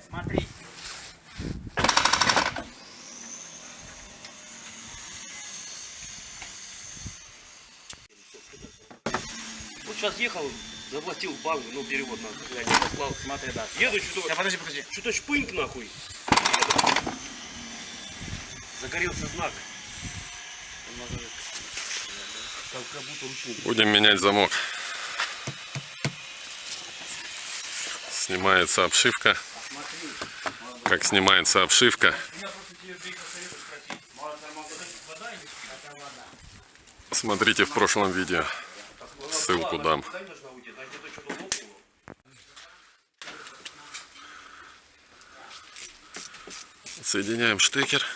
Смотри. Вот сейчас ехал, заплатил в банк, ну перевод надо, я не послал. Смотри, да. Еду, что-то Подожди. что-то шпыньк нахуй. Загорелся знак. Как будто ручник. Будем менять замок. Снимается обшивка. Как снимается обшивка. Смотрите в прошлом видео. Ссылку дам. Соединяем штекер.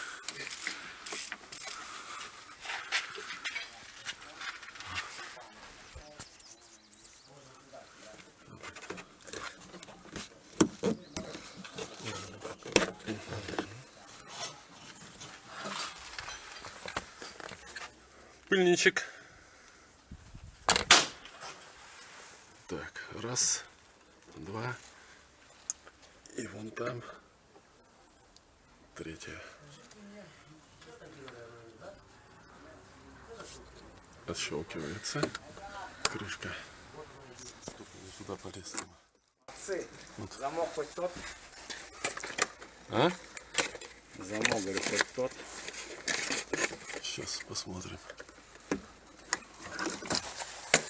Пыльничек. Так, раз, два. И вон там третья. Отщелкивается крышка. Сюда полез. Вот. Замок хоть тот. А? Замок, говорю, хоть тот. Сейчас посмотрим.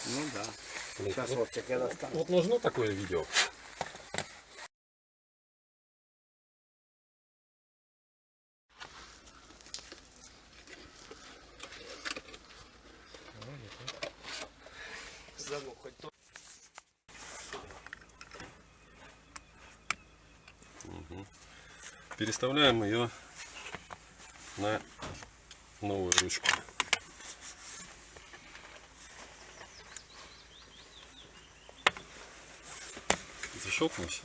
Ну да. Сейчас вот я достану. Вот нужно такое видео. Замок хоть тот. Переставляем ее на новую ручку. Защелкнулась.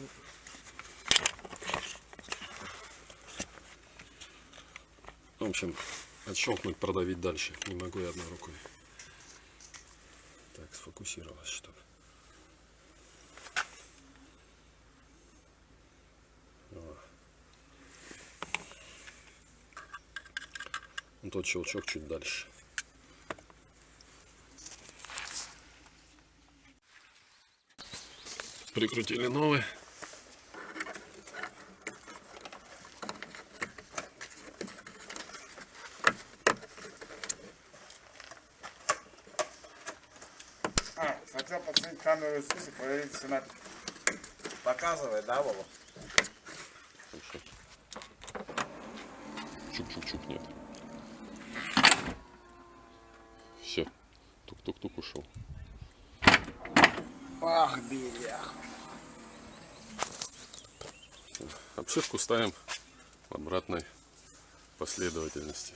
В общем, отщелкнуть, продавить дальше. Не могу я одной рукой. Так, сфокусировалось, чтобы. Вот тот щелчок чуть дальше. Прикрутили новый. Хотел подсветить камеру здесь и проверить, если она показывает, да, Вова? Чук-чук-чук нет. Все. Тук-тук-тук ушел. Ах, бля. Обшивку ставим в обратной последовательности.